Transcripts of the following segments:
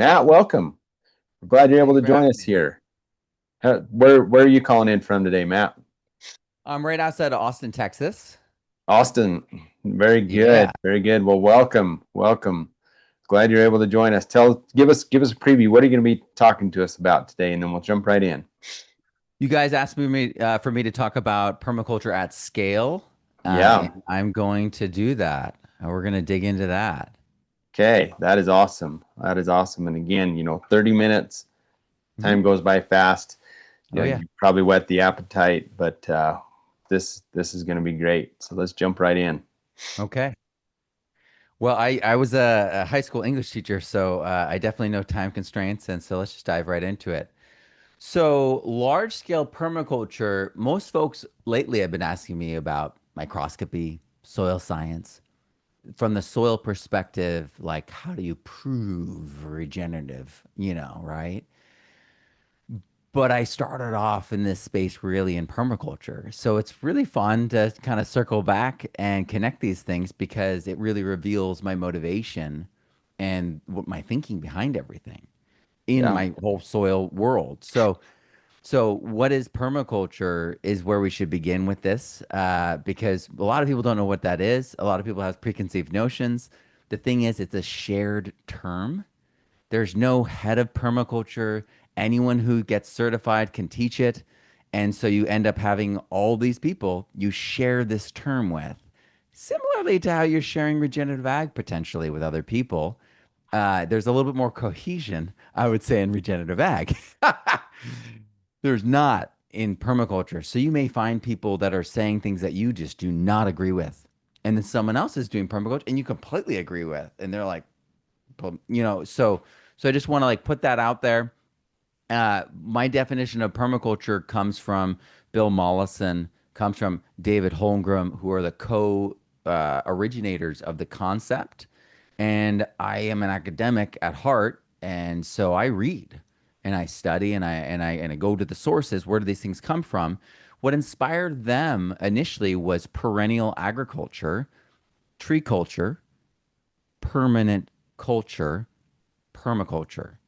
Matt, welcome. We're glad you're able Thanks to for join having us me. here. Where are you calling in from today, Matt? I'm right outside of Austin, Texas. Austin. Very good. Yeah. Very good. Well, welcome. Welcome. Glad you're able to join us. Give us a preview. What are you going to be talking to us about today? And then we'll jump right in. You guys asked me for me to talk about permaculture at scale, Yeah. and I'm going to do that. We're going to dig into that. Okay. That is awesome. That is awesome. And again, 30 minutes, Mhm. time goes by fast. Oh yeah. You probably whet the appetite, but this is going to be great. So let's jump right in. Okay. Well, I was a high school English teacher, so I definitely know time constraints, and so let's just dive right into it. So, large scale permaculture, most folks lately have been asking me about microscopy, soil science. From the soil perspective, like how do you prove regenerative, right? But I started off in this space really in permaculture. So it's really fun to kind of circle back and connect these things because it really reveals my motivation and what my thinking behind everything in Yeah. my whole soil world. So what is permaculture is where we should begin with this, because a lot of people don't know what that is. A lot of people have preconceived notions. The thing is, it's a shared term. There's no head of permaculture. Anyone who gets certified can teach it. And so you end up having all these people you share this term with. Similarly to how you're sharing regenerative ag potentially with other people, there's a little bit more cohesion, I would say, in regenerative ag. There's not in permaculture. So you may find people that are saying things that you just do not agree with. And then someone else is doing permaculture and you completely agree with. And they're like, so I just want to like put that out there. My definition of permaculture comes from Bill Mollison, comes from David Holmgren, who are the co originators of the concept. And I am an academic at heart, and so I read and I study and I go to the sources. Where do these things come from? What inspired them initially was perennial agriculture, tree culture, permanent culture, permaculture.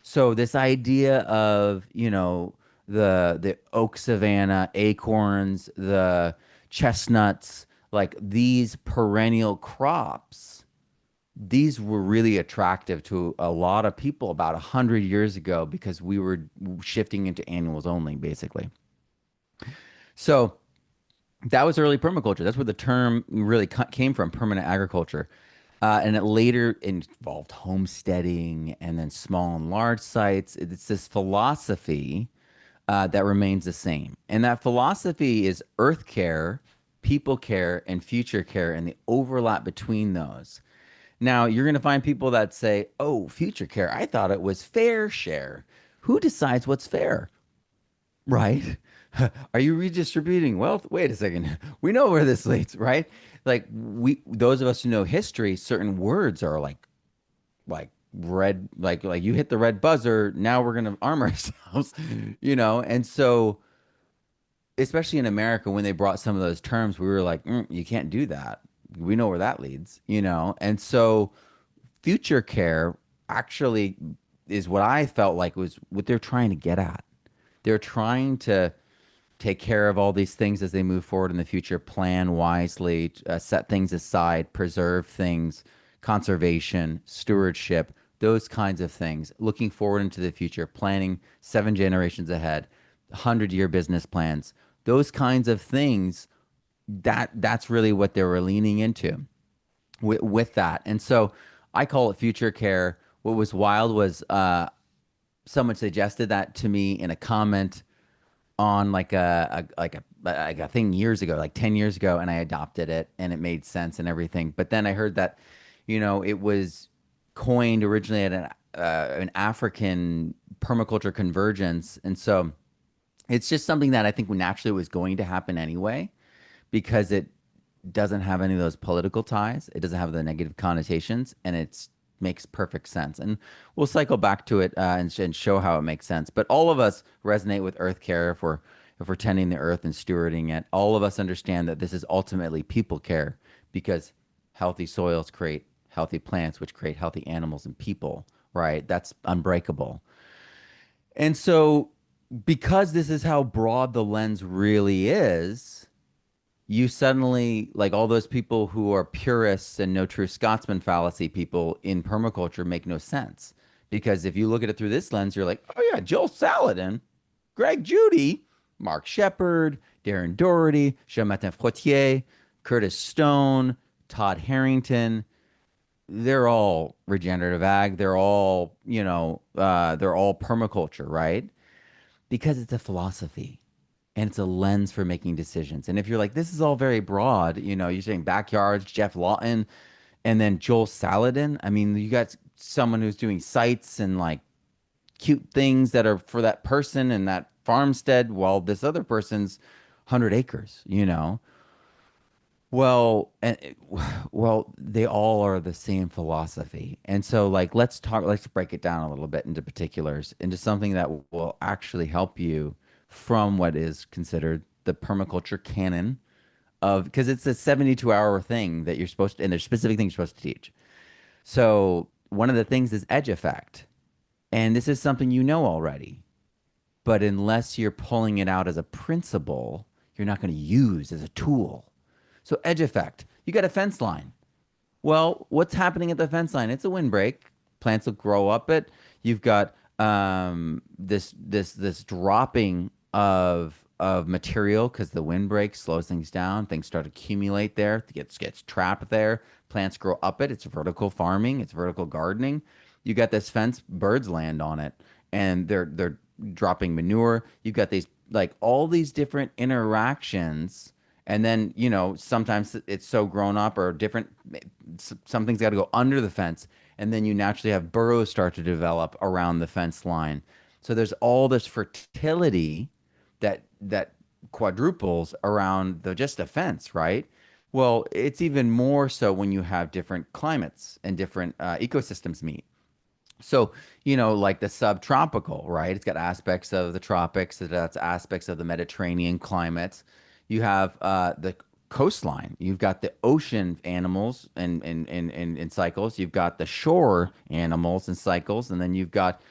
So this idea of, the oak savanna, acorns, the chestnuts, like these perennial crops, these were really attractive to a lot of people about 100 years ago because we were shifting into annuals only, basically. So that was early permaculture. That's where the term really came from, permanent agriculture. And it later involved homesteading and then small and large sites. It's this philosophy that remains the same. And that philosophy is earth care, people care, and future care, and the overlap between those. Now, you're going to find people that say, oh, future care, I thought it was fair share. Who decides what's fair? Right? Are you redistributing wealth? Wait a second. We know where this leads, right? Like those of us who know history, certain words are like red, like you hit the red buzzer. Now we're gonna arm ourselves, And so, especially in America, when they brought some of those terms, we were like, you can't do that. We know where that leads. And so, future care actually is what I felt like was what they're trying to get at. They're trying to take care of all these things as they move forward in the future, plan wisely, set things aside, preserve things, conservation, stewardship, those kinds of things, looking forward into the future, planning 7 generations ahead, 100-year business plans, those kinds of things. That's really what they were leaning into with that. And so I call it future care. What was wild was someone suggested that to me in a comment on like a thing years ago, like 10 years ago, and I adopted it and it made sense and everything. But then I heard that, it was coined originally at an African permaculture convergence. And so it's just something that I think naturally was going to happen anyway, because it doesn't have any of those political ties. It doesn't have the negative connotations, and it makes perfect sense. And we'll cycle back to it and show how it makes sense. But all of us resonate with earth care if we're tending the earth and stewarding it. All of us understand that this is ultimately people care because healthy soils create healthy plants, which create healthy animals and people right? That's unbreakable. And so, because this is how broad the lens really is, you suddenly, like all those people who are purists and no true Scotsman fallacy people in permaculture make no sense. Because if you look at it through this lens, you're like, oh yeah, Joel Salatin, Greg Judy, Mark Shepard, Darren Doherty, Jean-Martin Frotier, Curtis Stone, Todd Harrington, they're all regenerative ag. They're all permaculture, right? Because it's a philosophy and it's a lens for making decisions. And if you're like, this is all very broad, you're saying backyards, Jeff Lawton, and then Joel Salatin. I mean, you got someone who's doing sites and like cute things that are for that person and that farmstead, while this other person's 100 acres. Well, well, they all are the same philosophy. And so like let's break it down a little bit into particulars, into something that will actually help you from what is considered the permaculture canon of, because it's a 72-hour thing that you're supposed to, and there's specific things you're supposed to teach. So one of the things is edge effect. And this is something you know already, but unless you're pulling it out as a principle, you're not going to use as a tool. So edge effect, you got a fence line. Well, what's happening at the fence line? It's a windbreak. Plants will grow up it. You've got this dropping of material because the windbreak slows things down. Things start to accumulate there. It gets trapped there. Plants grow up it. It's vertical farming. It's vertical gardening. You got this fence. Birds land on it, and they're dropping manure. You've got these, like, all these different interactions, and then, sometimes it's so grown up or different, something's got to go under the fence, and then you naturally have burrows start to develop around the fence line. So there's all this fertility that quadruples around just a fence, right? Well, it's even more so when you have different climates and different ecosystems meet. So, like the subtropical, right? It's got aspects of the tropics, that's aspects of the Mediterranean climates. You have the coastline. You've got the ocean animals and cycles. You've got the shore animals and cycles. And then you've got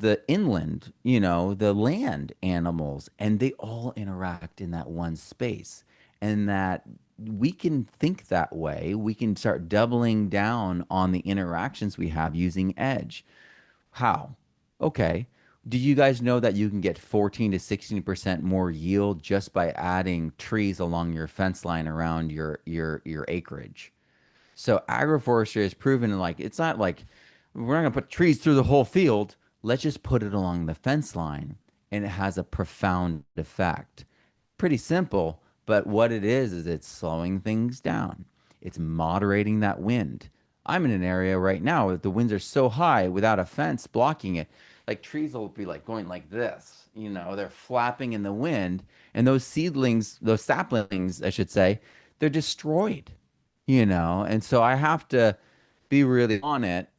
the inland, the land animals. And they all interact in that one space. And that we can think that way. We can start doubling down on the interactions we have using edge. How? Okay. Do you guys know that you can get 14 to 16% more yield just by adding trees along your fence line around your acreage? So agroforestry has proven, like, it's not like we're not gonna put trees through the whole field. Let's just put it along the fence line, and it has a profound effect. Pretty simple, but what it is it's slowing things down. It's moderating that wind. I'm in an area right now that the winds are so high without a fence blocking it. Like, trees will be like going like this, they're flapping in the wind, and those seedlings, those saplings, I should say, they're destroyed, and so I have to be really on it,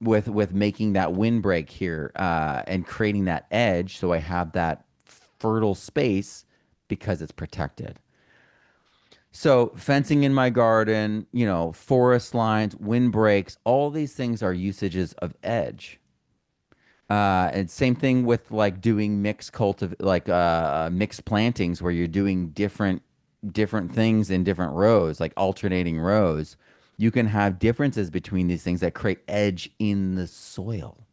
with making that windbreak here, and creating that edge so I have that fertile space because it's protected. So fencing in my garden, forest lines, windbreaks, all these things are usages of edge. And same thing with like doing mixed plantings where you're doing different things in different rows, like alternating rows. You can have differences between these things that create edge in the soil.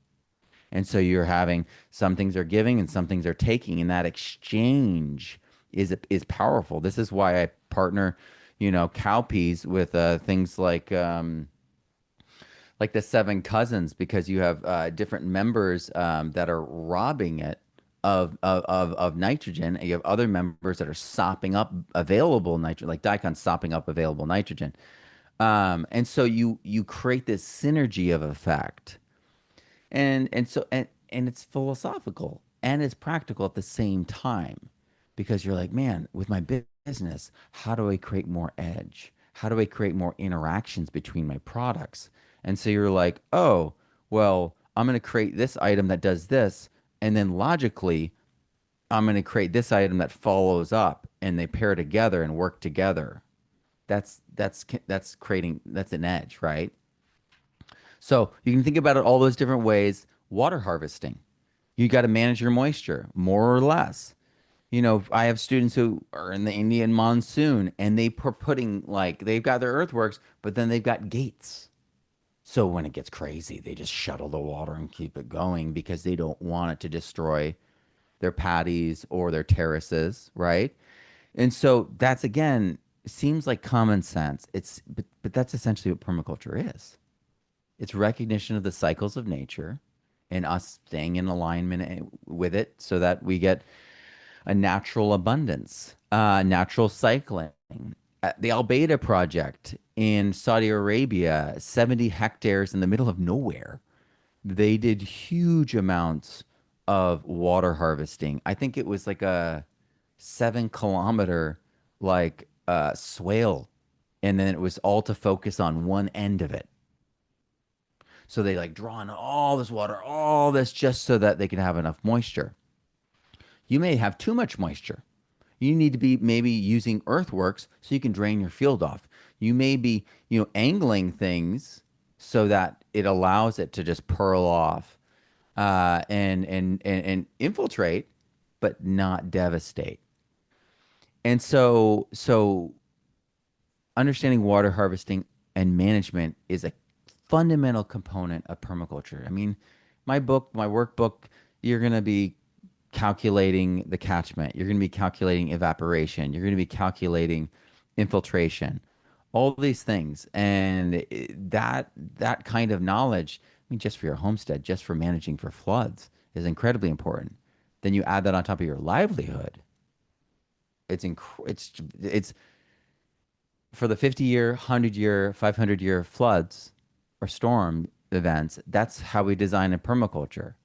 And so you're having, some things are giving and some things are taking, and that exchange is powerful. This is why I partner, cowpeas with things like the seven cousins, because you have different members that are robbing it of nitrogen, and you have other members that are sopping up available nitrogen, like daikon sopping up available nitrogen. And so you create this synergy of effect, and it's philosophical and it's practical at the same time, because you're like, man, with my business, how do I create more edge? How do I create more interactions between my products? And so you're like, oh, well, I'm going to create this item that does this, and then logically, I'm going to create this item that follows up, and they pair together and work together. That's creating, that's an edge, right? So you can think about it all those different ways. Water harvesting. You got to manage your moisture more or less. I have students who are in the Indian monsoon and putting like they've got their earthworks, but then they've got gates. So when it gets crazy, they just shuttle the water and keep it going because they don't want it to destroy their patties or their terraces, right? And so that's again seems like common sense. But that's essentially what permaculture is. It's recognition of the cycles of nature and us staying in alignment with it so that we get a natural abundance, natural cycling. The Al Beta project in Saudi Arabia, 70 hectares in the middle of nowhere, they did huge amounts of water harvesting. I think it was like a 7 kilometer swale, and then it was all to focus on one end of it. So they like draw in all this water, all this just so that they can have enough moisture. You may have too much moisture. You need to be maybe using earthworks so you can drain your field off. You may be, angling things so that it allows it to just pearl off and infiltrate, but not devastate. And so understanding water harvesting and management is a fundamental component of permaculture. I mean, my workbook, you're going to be calculating the catchment. You're going to be calculating evaporation. You're going to be calculating infiltration, all these things. And that kind of knowledge, I mean, just for your homestead, just for managing for floods is incredibly important. Then you add that on top of your livelihood. It's for the 50-year, 100-year, 500-year floods or storm events. That's how we design a permaculture.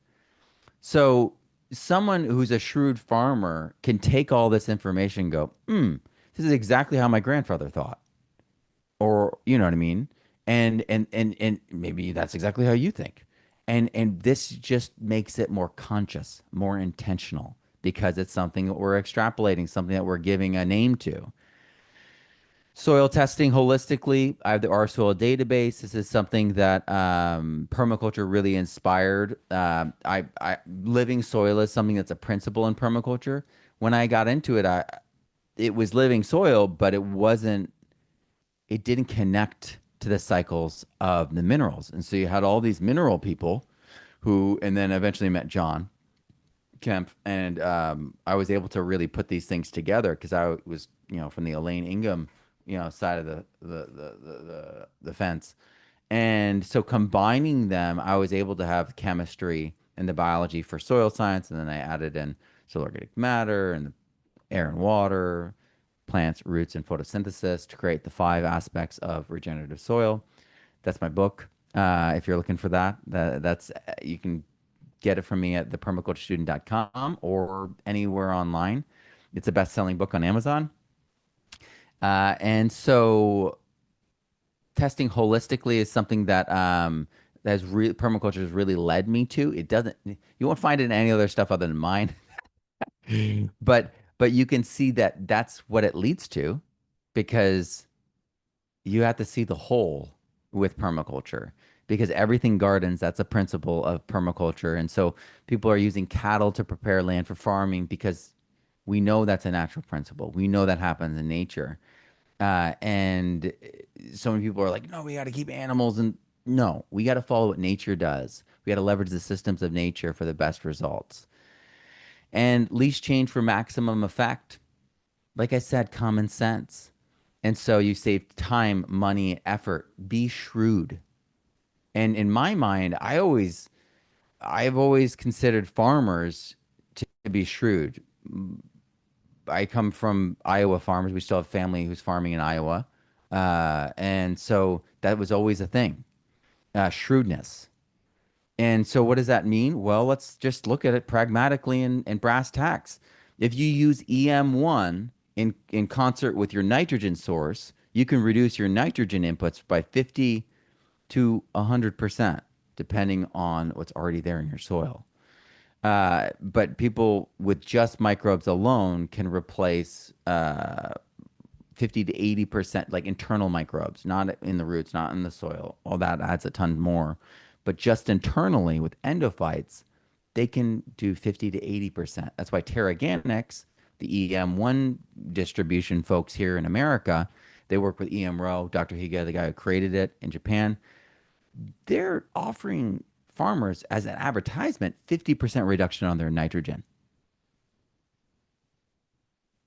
So someone who's a shrewd farmer can take all this information and go, this is exactly how my grandfather thought. Or you know what I mean? And maybe that's exactly how you think. And this just makes it more conscious, more intentional because it's something that we're extrapolating, something that we're giving a name to. Soil testing holistically. I have the R soil database. This is something that permaculture really inspired. Living soil is something that's a principle in permaculture. When I got into it, it was living soil, but it wasn't. It didn't connect to the cycles of the minerals, and so you had all these mineral people, and then eventually met John Kemp, and I was able to really put these things together because I was, from the Elaine Ingham, side of the fence, and so combining them, I was able to have chemistry and the biology for soil science, and then I added in soil organic matter and the air and water, plants, roots, and photosynthesis to create the 5 aspects of regenerative soil. That's my book. If you're looking for that, that's you can get it from me at thepermaculturestudent.com or anywhere online. It's a best-selling book on Amazon. And so testing holistically is something that permaculture has really led me to. It doesn't, you won't find it in any other stuff other than mine, but you can see that that's what it leads to because you have to see the whole with permaculture because everything gardens, that's a principle of permaculture. And so people are using cattle to prepare land for farming because we know that's a natural principle. We know that happens in nature. And so many people are like, no, we got to keep animals. And no, we got to follow what nature does. We got to leverage the systems of nature for the best results. And least change for maximum effect. Like I said, common sense. And so you save time, money, effort. Be shrewd. And in my mind, I've always considered farmers to be shrewd. I come from Iowa farmers. We still have family who's farming in Iowa. And so that was always a thing, shrewdness. And so what does that mean? Well, let's just look at it pragmatically and brass tacks. If you use EM1 in concert with your nitrogen source, you can reduce your nitrogen inputs by 50 to 100%, depending on what's already there in your soil. But people with just microbes alone can replace 50 to 80%, like internal microbes, not in the roots, not in the soil. All that adds a ton more. But just internally with endophytes, they can do 50 to 80%. That's why Terraganics, the EM1 distribution folks here in America, they work with EMRO, Dr. Higa, the guy who created it in Japan. They're offering farmers as an advertisement 50% reduction on their nitrogen.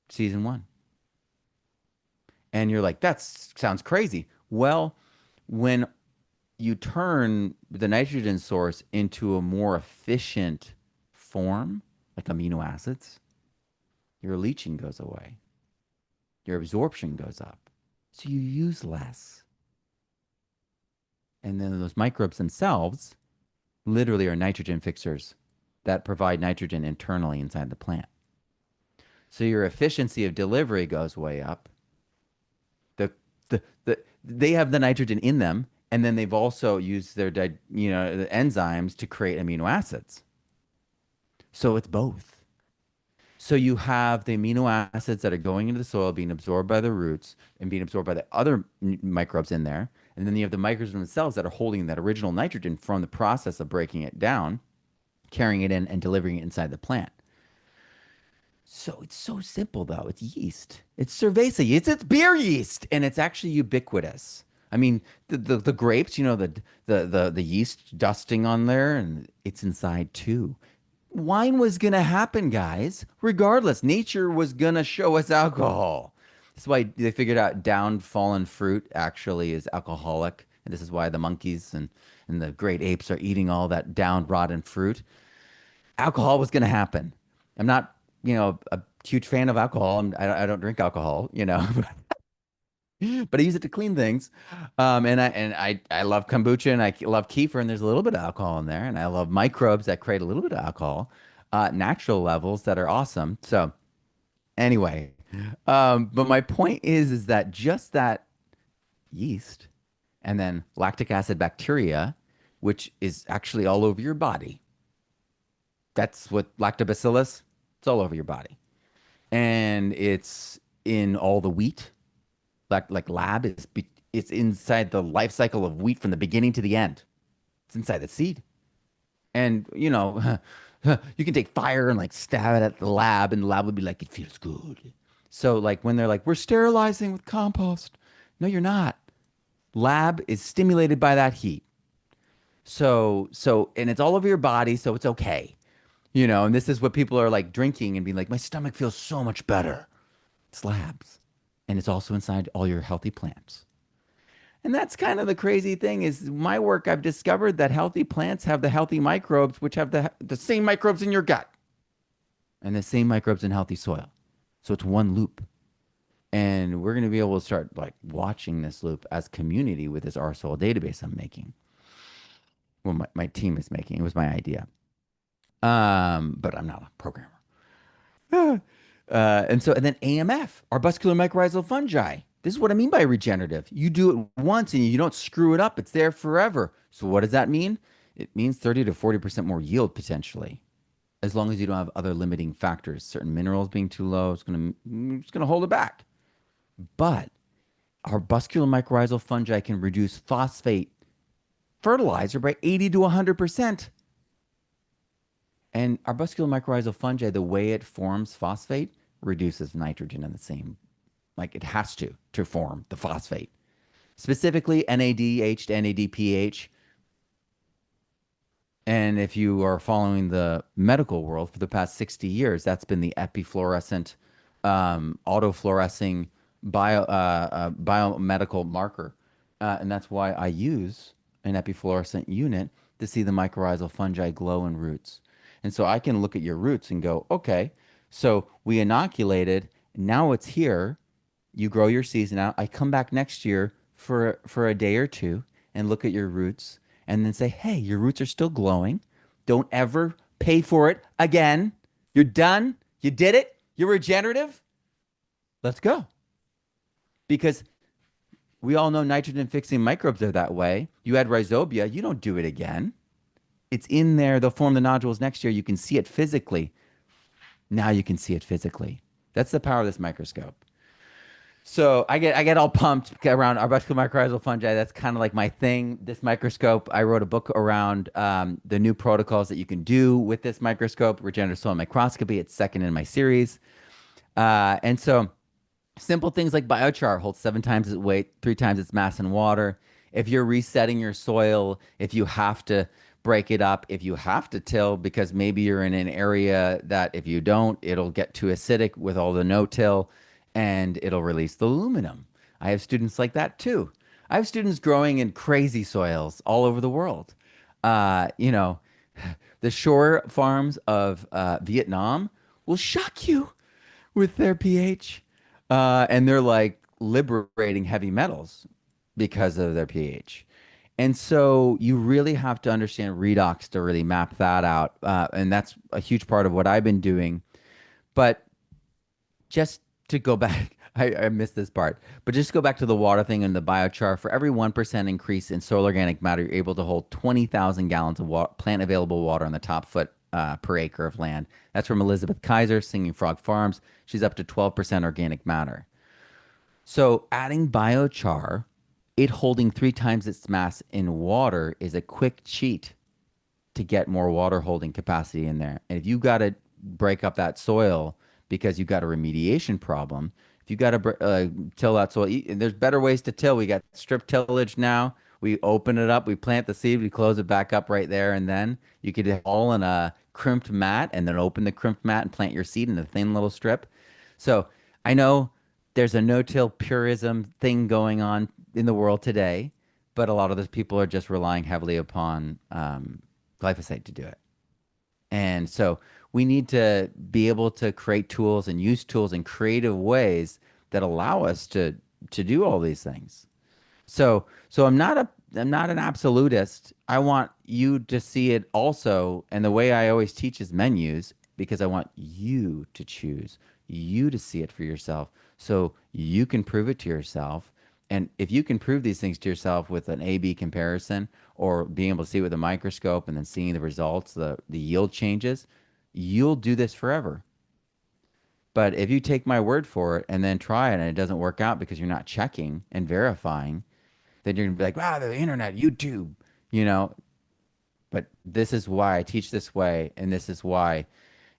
Season one. And you're like, that sounds crazy. Well, when you turn the nitrogen source into a more efficient form, like amino acids, your leaching goes away, your absorption goes up. So you use less. And then those microbes themselves literally are nitrogen fixers that provide nitrogen internally inside the plant. So your efficiency of delivery goes way up. They have the nitrogen in them, and then they've also used their the enzymes to create amino acids. So it's both. So you have the amino acids that are going into the soil, being absorbed by the roots and being absorbed by the other microbes in there. And then you have the microbes themselves that are holding that original nitrogen from the process of breaking it down, carrying it in and delivering it inside the plant. So it's so simple though. It's yeast. It's cerveza yeast. It's beer yeast, and it's actually ubiquitous. I mean, the grapes, the yeast dusting on there, and it's inside too. Wine was gonna happen, guys. Regardless, nature was gonna show us alcohol. That's why they figured out downed fallen fruit actually is alcoholic, and this is why the monkeys and the great apes are eating all that downed rotten fruit. Alcohol was gonna happen. I'm not, a huge fan of alcohol. I don't drink alcohol, but I use it to clean things. And I love kombucha and I love kefir, and there's a little bit of alcohol in there. And I love microbes that create a little bit of alcohol, natural levels that are awesome. So anyway, but my point is that just that yeast and then lactic acid bacteria, which is actually all over your body. That's what lactobacillus, it's all over your body. And it's in all the wheat. Like lab is it's inside the life cycle of wheat from the beginning to the end. It's inside the seed. And you can take fire and like stab it at the lab, and the lab would be like, it feels good. So like when they're like, we're sterilizing with compost. No, you're not. Lab is stimulated by that heat. So and it's all over your body, so it's okay. And this is what people are like drinking and being like, my stomach feels so much better. It's labs. And it's also inside all your healthy plants. And that's kind of the crazy thing is my work, I've discovered that healthy plants have the healthy microbes, which have the same microbes in your gut and the same microbes in healthy soil. So it's one loop. And we're going to be able to start like watching this loop as community with this R soil database I'm making. Well, my team is making. It was my idea. But I'm not a programmer. And then AMF, arbuscular mycorrhizal fungi. This is what I mean by regenerative. You do it once and you don't screw it up. It's there forever. So what does that mean? It means 30 to 40% more yield potentially, as long as you don't have other limiting factors. Certain minerals being too low, it's gonna hold it back. But arbuscular mycorrhizal fungi can reduce phosphate fertilizer by 80 to 100%. And arbuscular mycorrhizal fungi, the way it forms phosphate, reduces nitrogen in the same, like it has to form the phosphate. Specifically NADH to NADPH. And if you are following the medical world for the past 60 years, that's been the epifluorescent, autofluorescing biomedical marker. And that's why I use an epifluorescent unit to see the mycorrhizal fungi glow in roots. And so I can look at your roots and go, okay, so we inoculated, now it's here. You grow your season out. I come back next year for a day or two and look at your roots and then say, hey, your roots are still glowing. Don't ever pay for it again. You're done. You did it. You're regenerative. Let's go. Because we all know nitrogen fixing microbes are that way. You add rhizobia, you don't do it again. It's in there. They'll form the nodules next year. You can see it physically. Now you can see it physically. That's the power of this microscope. So I get all pumped around arbuscular mycorrhizal fungi. That's kind of like my thing. This microscope, I wrote a book around the new protocols that you can do with this microscope, regenerative soil microscopy. It's second in my series. And so simple things like biochar holds 7 times its weight, 3 times its mass in water. If you're resetting your soil, if you have to break it up, if you have to till because maybe you're in an area that if you don't, it'll get too acidic with all the no-till and it'll release the aluminum. I have students like that too. I have students growing in crazy soils all over the world. Uh, you know, the shore farms of Vietnam will shock you with their pH. And they're like liberating heavy metals because of their pH. And so you really have to understand redox to really map that out. And that's a huge part of what I've been doing. But just to go back, I missed this part, but just go back to the water thing and the biochar. For every 1% increase in soil organic matter, you're able to hold 20,000 gallons of plant available water on the top foot per acre of land. That's from Elizabeth Kaiser, Singing Frog Farms. She's up to 12% organic matter. So adding biochar, it holding 3 times its mass in water is a quick cheat to get more water holding capacity in there. And if you got to break up that soil because you got a remediation problem, if you got to till that soil, and there's better ways to till. We got strip tillage now. We open it up, we plant the seed, we close it back up right there, and then you could haul in a crimped mat and then open the crimped mat and plant your seed in a thin little strip. So I know there's a no-till purism thing going on in the world today, but a lot of those people are just relying heavily upon glyphosate to do it. And so we need to be able to create tools and use tools in creative ways that allow us to do all these things. So I'm not an absolutist. I want you to see it also, and the way I always teach is menus because I want you to choose, you to see it for yourself so you can prove it to yourself. And if you can prove these things to yourself with an A/B comparison or being able to see it with a microscope and then seeing the results, the yield changes, you'll do this forever. But if you take my word for it and then try it and it doesn't work out because you're not checking and verifying, then you're gonna be like, wow, the internet, YouTube, you know. But this is why I teach this way, and this is why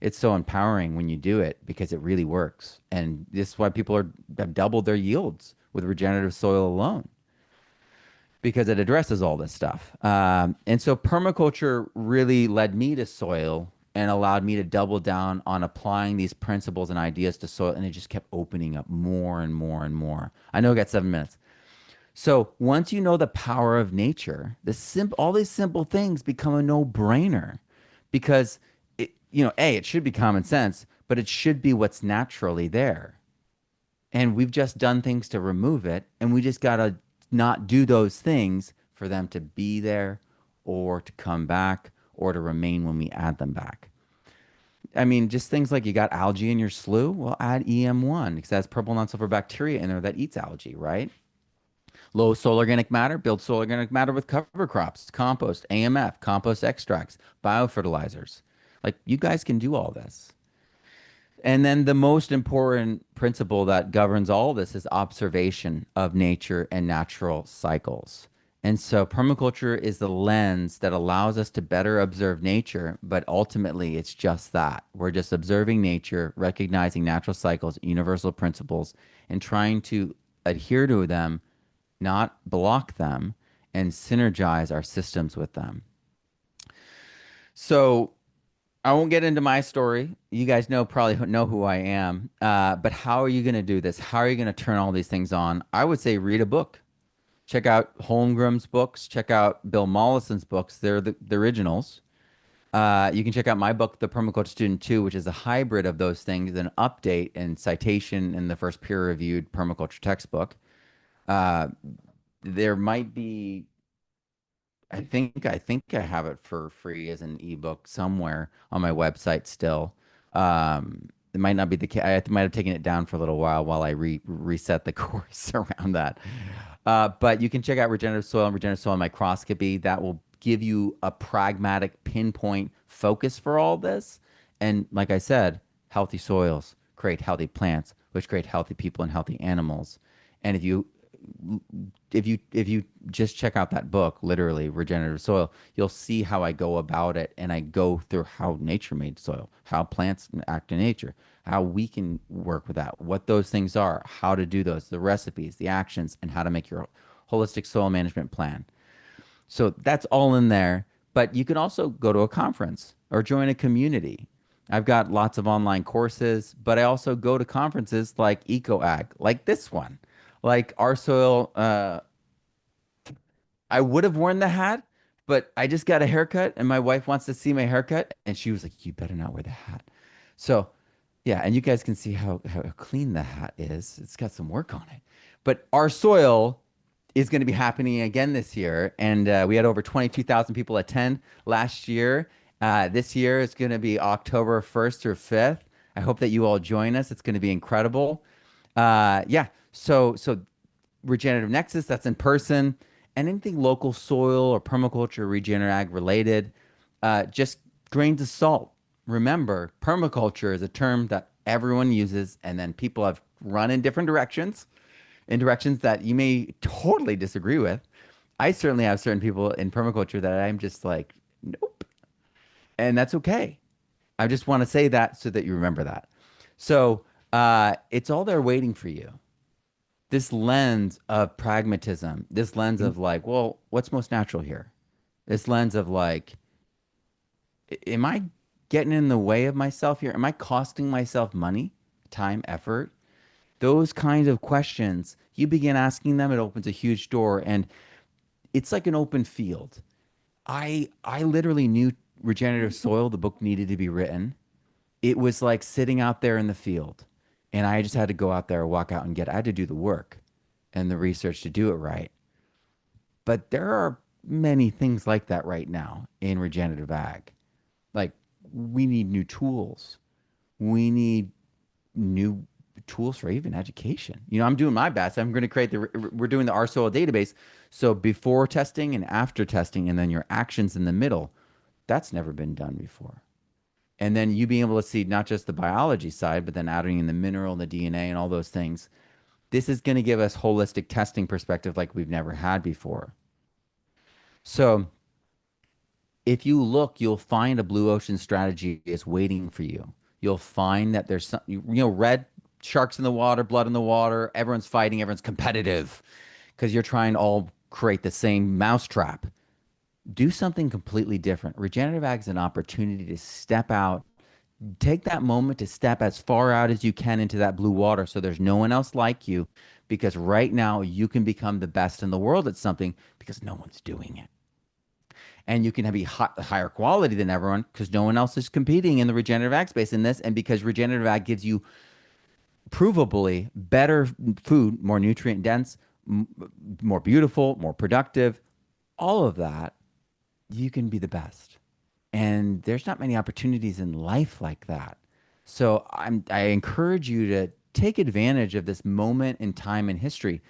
it's so empowering when you do it because it really works. And this is why people have doubled their yields with regenerative soil alone because it addresses all this stuff. And so permaculture really led me to soil and allowed me to double down on applying these principles and ideas to soil, and it just kept opening up more and more and more. I know I got 7 minutes. So once you know the power of nature, all these simple things become a no-brainer because it should be common sense, but it should be what's naturally there. And we've just done things to remove it, and we just gotta not do those things for them to be there or to come back or to remain when we add them back. I mean, just things like you got algae in your slough, well, add EM1 because that's purple non-sulfur bacteria in there that eats algae, right? Low soil organic matter, build soil organic matter with cover crops, compost, AMF, compost extracts, biofertilizers. Like you guys can do all this. And then the most important principle that governs all this is observation of nature and natural cycles. And so permaculture is the lens that allows us to better observe nature, but ultimately it's just that. We're just observing nature, recognizing natural cycles, universal principles, and trying to adhere to them, not block them, and synergize our systems with them. So I won't get into my story. You guys probably know who I am. But how are you going to do this? How are you going to turn all these things on? I would say read a book. Check out Holmgren's books. Check out Bill Mollison's books. They're the originals. You can check out my book, The Permaculture Student 2, which is a hybrid of those things, an update and citation in the first peer-reviewed permaculture textbook. Uh, there might be I think I have it for free as an ebook somewhere on my website still. It might not be the case. I might have taken it down for a little while I reset the course around that. But you can check out Regenerative Soil and Regenerative Soil Microscopy. That will give you a pragmatic pinpoint focus for all this. And like I said, healthy soils create healthy plants, which create healthy people and healthy animals. And if you just check out that book, literally Regenerative Soil, you'll see how I go about it, and I go through how nature made soil, how plants act in nature, how we can work with that, what those things are, how to do those, the recipes, the actions, and how to make your holistic soil management plan. So that's all in there. But you can also go to a conference or join a community. I've got lots of online courses, but I also go to conferences like EcoAg, like this one, like Our Soil. I would have worn the hat, but I just got a haircut, and my wife wants to see my haircut, and she was like, "You better not wear the hat." So, yeah, and you guys can see how clean the hat is. It's got some work on it. But Our Soil is going to be happening again this year, and we had over 22,000 people attend last year. This year is going to be October 1st through 5th. I hope that you all join us. It's going to be incredible. Yeah, so Regenerative Nexus, that's in person, and anything local soil or permaculture, regenerative related, just grains of salt. Remember, permaculture is a term that everyone uses, and then people have run in different directions, in directions that you may totally disagree with. I certainly have certain people in permaculture that I'm just like, nope, and that's okay. I just want to say that so that you remember that. So it's all there waiting for you. This lens of pragmatism, this lens of like, well, what's most natural here? This lens of like, am I getting in the way of myself here? Am I costing myself money, time, effort? Those kinds of questions, you begin asking them, it opens a huge door, and it's like an open field. I literally knew Regenerative Soil, the book needed to be written. It was like sitting out there in the field, and I just had to go out there, walk out and I had to do the work and the research to do it right. But there are many things like that right now in regenerative ag. Like, we need new tools. We need new tools for even education. I'm doing my best. I'm going to create we're doing the R soil database. So before testing and after testing, and then your actions in the middle, that's never been done before. And then you being able to see not just the biology side, but then adding in the mineral and the DNA and all those things. This is going to give us holistic testing perspective like we've never had before. So if you look, you'll find a blue ocean strategy is waiting for you. You'll find that there's some, red sharks in the water, blood in the water. Everyone's fighting. Everyone's competitive because you're trying to all create the same mousetrap. Do something completely different. Regenerative ag is an opportunity to step out, take that moment to step as far out as you can into that blue water so there's no one else like you, because right now you can become the best in the world at something because no one's doing it. And you can be higher quality than everyone because no one else is competing in the regenerative ag space in this. And because regenerative ag gives you provably better food, more nutrient dense, more beautiful, more productive, all of that, you can be the best. And there's not many opportunities in life like that. So I encourage you to take advantage of this moment in time in history.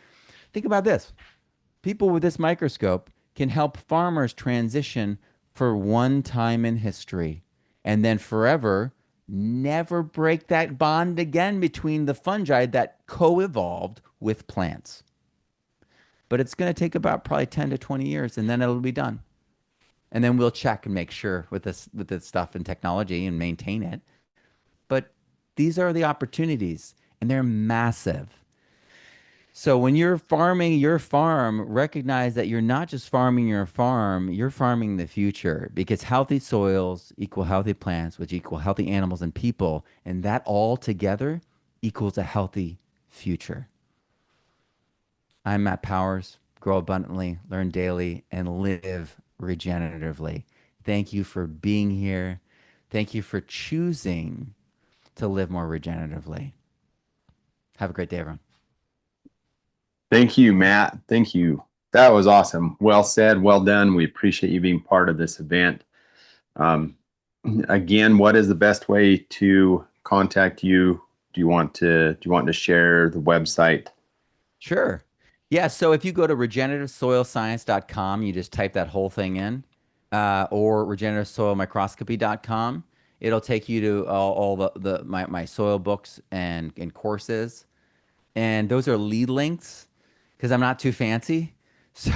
Think about this. People with this microscope can help farmers transition for one time in history and then forever never break that bond again between the fungi that co-evolved with plants. But it's going to take about probably 10 to 20 years, and then it'll be done. And then we'll check and make sure with this stuff and technology and maintain it. But these are the opportunities, and they're massive. So when you're farming your farm, recognize that you're not just farming your farm, you're farming the future, because healthy soils equal healthy plants, which equal healthy animals and people, and that all together equals a healthy future. I'm Matt Powers. Grow abundantly, learn daily, and live regeneratively. Thank you for being here. Thank you for choosing to live more regeneratively. Have a great day, everyone. Thank you, Matt. Thank you. That was awesome. Well said. Well done. We appreciate you being part of this event. Um, again, what is the best way to contact you? Do you want to share the website? Sure. Yeah. So if you go to regenerativesoilscience.com, you just type that whole thing in, or regenerativesoilmicroscopy.com, It'll take you to all my soil books and courses, and those are lead links because I'm not too fancy. So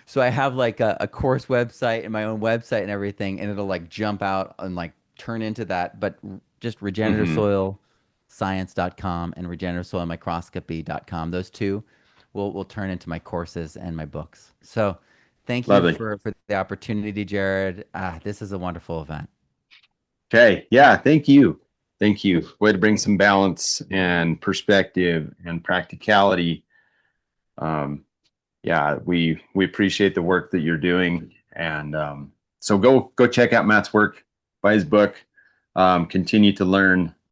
so I have like a course website and my own website and everything, and it'll like jump out and like turn into that. But just regenerative Hmm. soil science.com and regenerative soil microscopy.com. Those two will turn into my courses and my books. So thank you Lovely. for the opportunity, Jared. This is a wonderful event. Okay. Yeah. Thank you. Thank you. Way to bring some balance and perspective and practicality. Um, yeah, we appreciate the work that you're doing, and so go check out Matt's work, buy his book, continue to learn